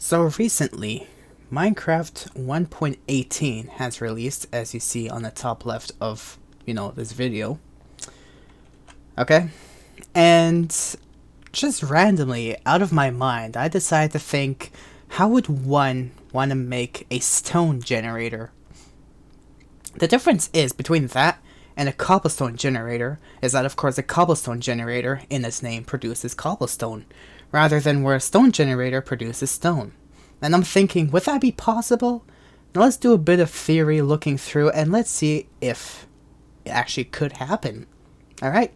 So recently, Minecraft 1.18 has released, as you see on the top left of, this video. Okay? And just randomly, out of my mind, I decided to think, how would one want to make a stone generator? The difference is between that and a cobblestone generator is that, of course, a cobblestone generator in its name produces cobblestone, rather than where a stone generator produces stone. And I'm thinking, would that be possible? Now let's do a bit of theory looking through and let's see if it actually could happen. Alright?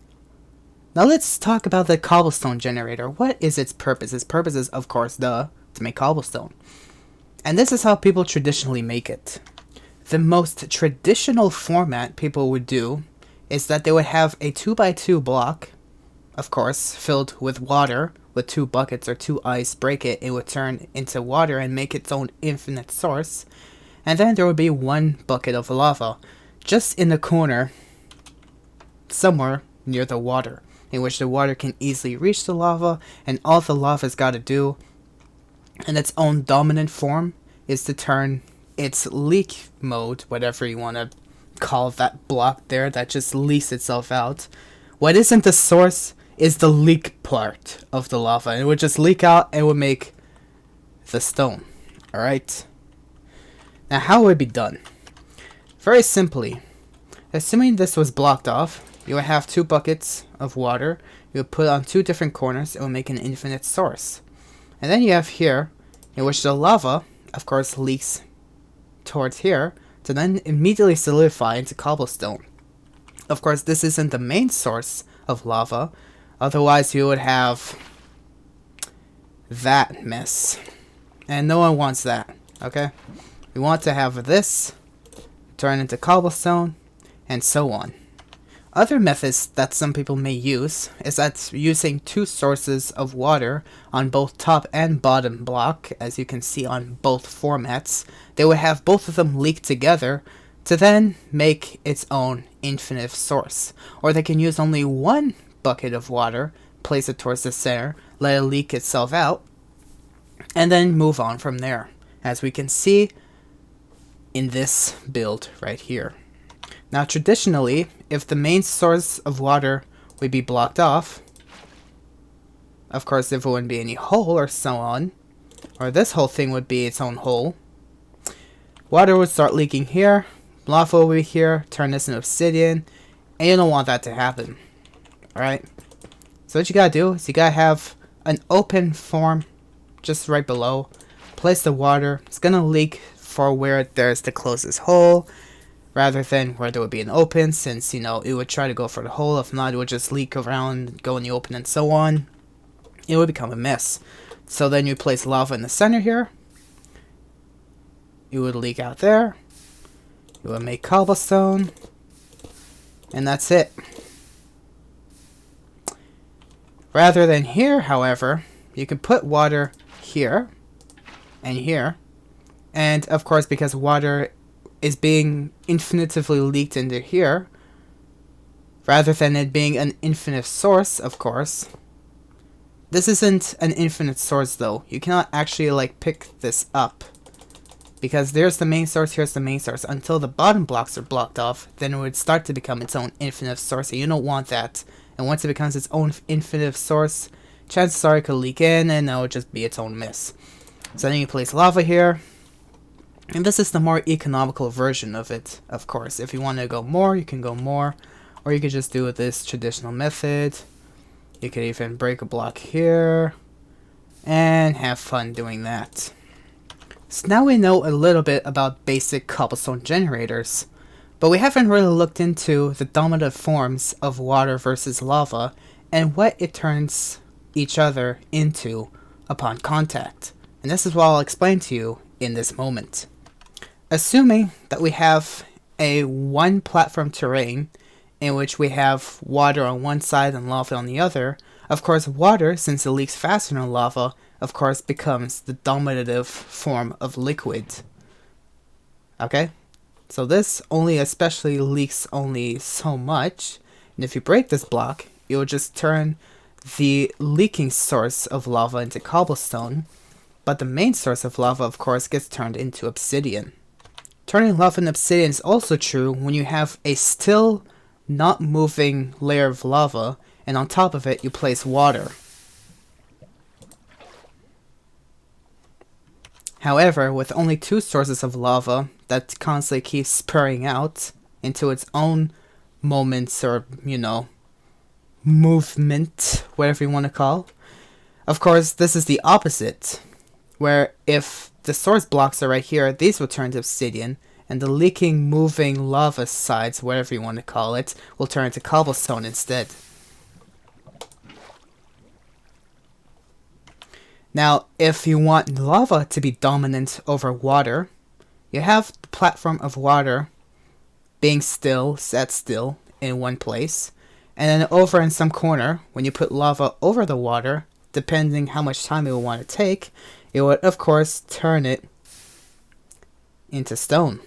Now let's talk about the cobblestone generator. What is its purpose? Its purpose is, of course, to make cobblestone. And this is how people traditionally make it. The most traditional format people would do is that they would have a 2x2 block, of course, filled with water, with 2 buckets or 2 ice, break it, it would turn into water and make its own infinite source. And then there would be 1 bucket of lava, just in the corner, somewhere near the water, in which the water can easily reach the lava, and all the lava's gotta do, in its own dominant form, is to turn its leak mode, whatever you want to call that block there that just leaks itself out. What isn't the source is the leak part of the lava. It would just leak out and would make the stone. Alright? Now how would it be done? Very simply, assuming this was blocked off, you would have 2 buckets of water. You would put on 2 different corners. It would make an infinite source. And then you have here, in which the lava, of course, leaks towards here to then immediately solidify into cobblestone. Of course, this isn't the main source of lava, otherwise you would have that mess. And no one wants that, okay? We want to have this turn into cobblestone, and so on. Other methods that some people may use is that using 2 sources of water on both top and bottom block, as you can see on both formats, they would have both of them leak together to then make its own infinite source. Or they can use only 1 bucket of water, place it towards the center, let it leak itself out, and then move on from there, as we can see in this build right here. Now traditionally, if the main source of water would be blocked off, of course if it wouldn't be any hole or so on, or this whole thing would be its own hole, water would start leaking here, lava will be here, turn this into obsidian, and you don't want that to happen. Alright? So what you gotta do is you gotta have an open form just right below, place the water, it's gonna leak for where there's the closest hole, rather than where there would be an open, since, it would try to go for the hole. If not, it would just leak around, go in the open, and so on. It would become a mess. So then you place lava in the center here. It would leak out there. It would make cobblestone. And that's it. Rather than here, however, you can put water here and here. And, of course, because water is being infinitively leaked into here, rather than it being an infinite source, of course. This isn't an infinite source though. You cannot actually pick this up, because there's the main source, here's the main source. Until the bottom blocks are blocked off, then it would start to become its own infinite source, and you don't want that. And once it becomes its own infinite source, chances are it could leak in and it would just be its own mess. So then you place lava here. And this is the more economical version of it, of course. If you want to go more, you can go more. Or you could just do this traditional method. You could even break a block here. And have fun doing that. So now we know a little bit about basic cobblestone generators. But we haven't really looked into the dominant forms of water versus lava, and what it turns each other into upon contact. And this is what I'll explain to you in this moment. Assuming that we have a 1 platform terrain in which we have water on one side and lava on the other, of course water, since it leaks faster than lava, of course becomes the dominative form of liquid. Okay? So this only especially leaks only so much, and if you break this block, it will just turn the leaking source of lava into cobblestone, But the main source of lava, of course, gets turned into obsidian. Turning lava into obsidian is also true when you have a still not moving layer of lava, and on top of it you place water. However, with only two sources of lava that constantly keeps spurring out into its own moments or, movement, whatever you want to call. Of course, this is the opposite, where if the source blocks are right here, these will turn to obsidian, and the leaking, moving lava sides, whatever you want to call it, will turn into cobblestone instead. Now, if you want lava to be dominant over water, you have the platform of water being set still in one place, and then over in some corner, when you put lava over the water, depending how much time it will want to take, it would of course turn it into stone.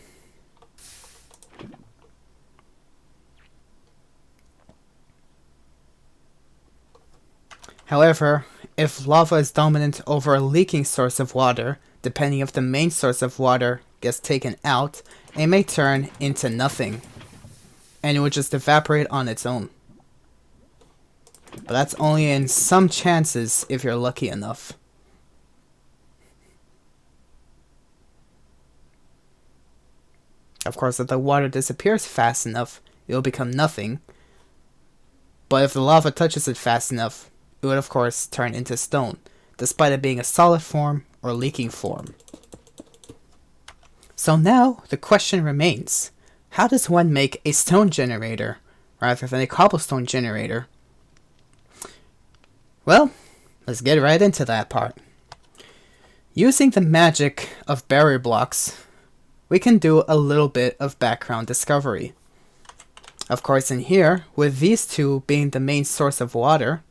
However, if lava is dominant over a leaking source of water, depending if the main source of water gets taken out, it may turn into nothing, and it would just evaporate on its own. But that's only in some chances if you're lucky enough. Of course, if the water disappears fast enough, it will become nothing. But if the lava touches it fast enough, it would of course turn into stone, despite it being a solid form or leaking form. So now, the question remains, how does one make a stone generator, rather than a cobblestone generator? Well, let's get right into that part. Using the magic of barrier blocks, we can do a little bit of background discovery. Of course, in here, with these two being the main source of water,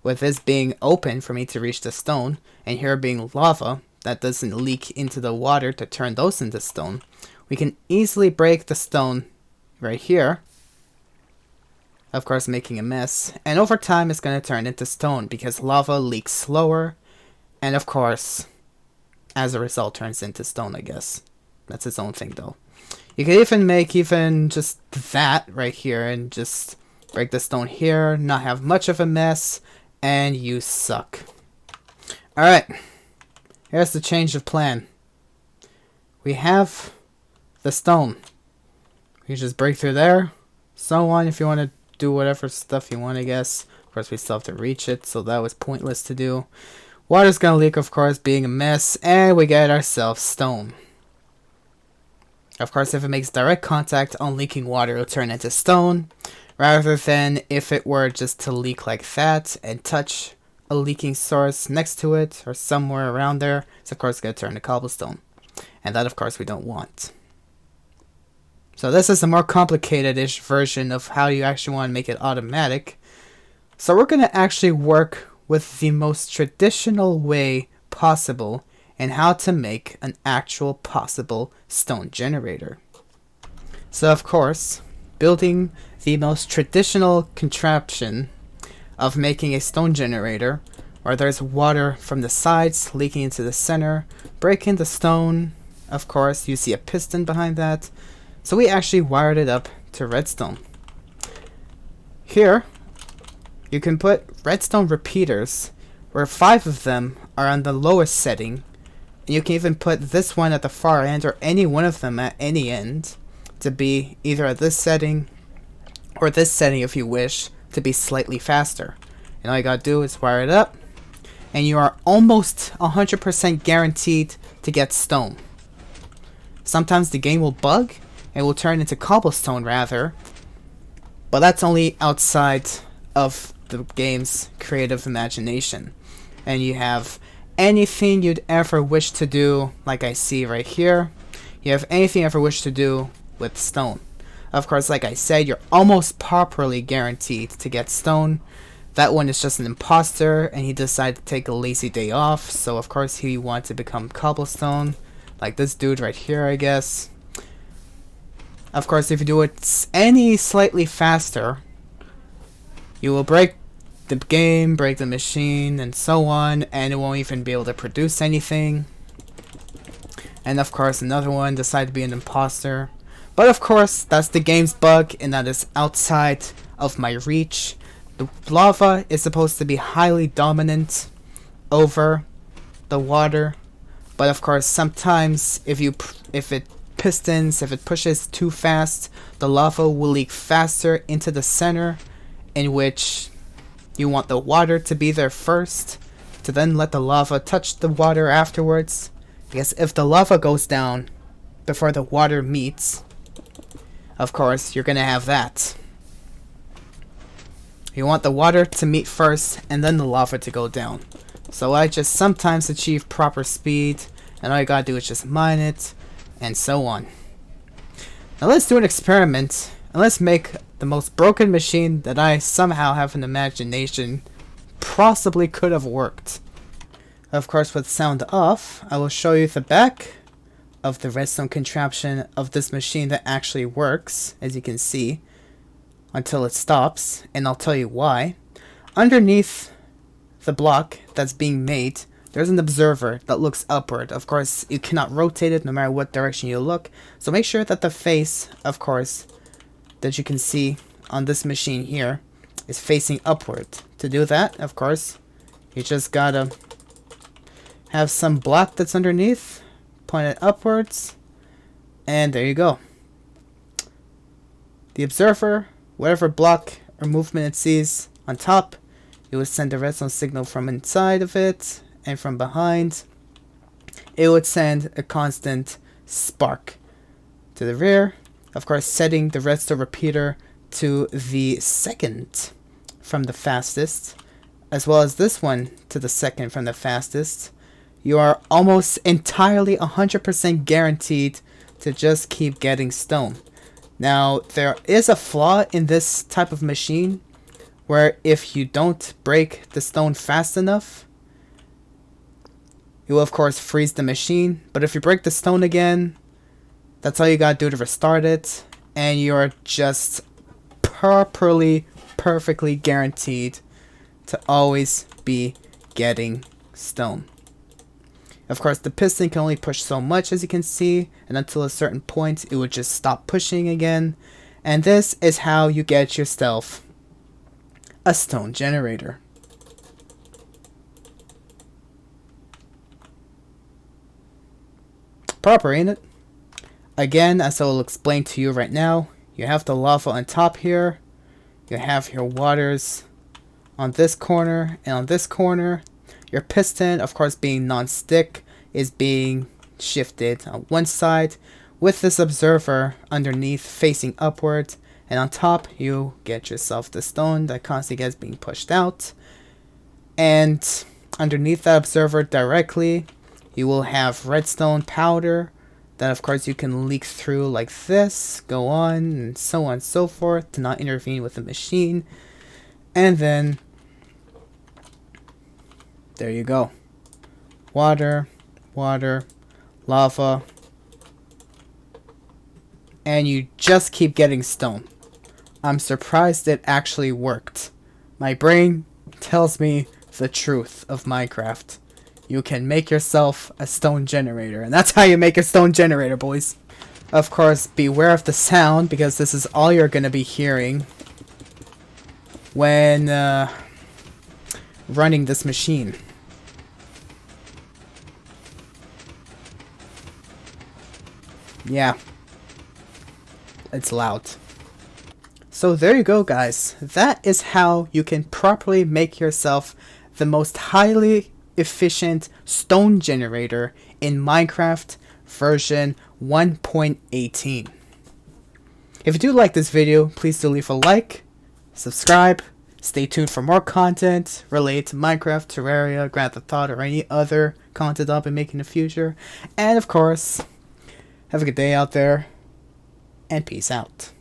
with this being open for me to reach the stone, and here being lava that doesn't leak into the water to turn those into stone, we can easily break the stone right here, of course making a mess, and over time it's going to turn into stone because lava leaks slower, and of course, as a result, turns into stone, I guess. That's its own thing though. You could even make just that right here and just break the stone here, not have much of a mess, and you suck. Alright, here's the change of plan. We have the stone. You just break through there, so on, if you want to do whatever stuff you want, I guess. Of course, we still have to reach it, so that was pointless to do. Water's gonna leak, of course, being a mess, and we get ourselves stone. Of course, if it makes direct contact on leaking water, it'll turn into stone, rather than if it were just to leak like that and touch a leaking source next to it or somewhere around there, it's of course going to turn to cobblestone. And that, of course, we don't want. So this is a more complicated-ish version of how you actually want to make it automatic. So we're going to actually work with the most traditional way possible and how to make an actual possible stone generator. So of course, building the most traditional contraption of making a stone generator, where there's water from the sides leaking into the center, breaking the stone, of course you see a piston behind that, so we actually wired it up to redstone. Here, you can put redstone repeaters, where 5 of them are on the lowest setting, and you can even put this one at the far end or any one of them at any end to be either at this setting or this setting if you wish to be slightly faster. And all you gotta do is wire it up and you are almost 100% guaranteed to get stone. Sometimes the game will bug and will turn into cobblestone rather, but that's only outside of the game's creative imagination. And you have anything you'd ever wish to do, like I see right here. You have anything you ever wish to do with stone. Of course, like I said, you're almost properly guaranteed to get stone. That one is just an imposter, and he decided to take a lazy day off, so of course he wanted to become cobblestone, like this dude right here, I guess. Of course, if you do it any slightly faster, you will break the game, break the machine, and so on, and it won't even be able to produce anything. And of course, another one decided to be an imposter. But of course, that's the game's bug, and that is outside of my reach. The lava is supposed to be highly dominant over the water, but of course, sometimes if it pushes too fast, the lava will leak faster into the center, in which you want the water to be there first, to then let the lava touch the water afterwards. Because if the lava goes down before the water meets, of course, you're gonna have that. You want the water to meet first, and then the lava to go down. So I just sometimes achieve proper speed, and all you gotta do is just mine it, and so on. Now let's do an experiment, and let's make the most broken machine that I somehow have an imagination possibly could have worked. Of course, with sound off, I will show you the back of the redstone contraption of this machine that actually works, as you can see, until it stops, and I'll tell you why. Underneath the block that's being made, there's an observer that looks upward. Of course, you cannot rotate it no matter what direction you look, so make sure that the face, of course, that you can see on this machine here is facing upward. To do that, of course, you just gotta have some block that's underneath, point it upwards, and there you go. The observer, whatever block or movement it sees on top, it would send a redstone signal from inside of it, and from behind, it would send a constant spark to the rear. Of course, setting the redstone repeater to the second from the fastest, as well as this one to the second from the fastest. You are almost entirely 100% guaranteed to just keep getting stone. Now, there is a flaw in this type of machine where if you don't break the stone fast enough, you will of course freeze the machine. But if you break the stone again, that's all you gotta do to restart it, and you're just perfectly guaranteed to always be getting stone. Of course, the piston can only push so much, as you can see, and until a certain point, it would just stop pushing again. And this is how you get yourself a stone generator. Proper, ain't it? Again, as I will explain to you right now, you have the lava on top here, you have your waters on this corner and on this corner. Your piston, of course being non-stick, is being shifted on one side with this observer underneath facing upwards, and on top you get yourself the stone that constantly gets being pushed out, and underneath that observer directly you will have redstone powder that of course you can leak through like this, go on and so forth to not intervene with the machine, and then there you go. Water, lava, and you just keep getting stone. I'm surprised it actually worked. My brain tells me the truth of Minecraft. You can make yourself a stone generator, and that's how you make a stone generator, boys. Of course, beware of the sound, because this is all you're going to be hearing when running this machine. Yeah, it's loud. So there you go, guys. That is how you can properly make yourself the most highly efficient stone generator in Minecraft version 1.18. If you do like this video, please do leave a like, subscribe, stay tuned for more content related to Minecraft, Terraria, Grand Theft Auto, or any other content I'll be making in the future. And of course, have a good day out there, and peace out.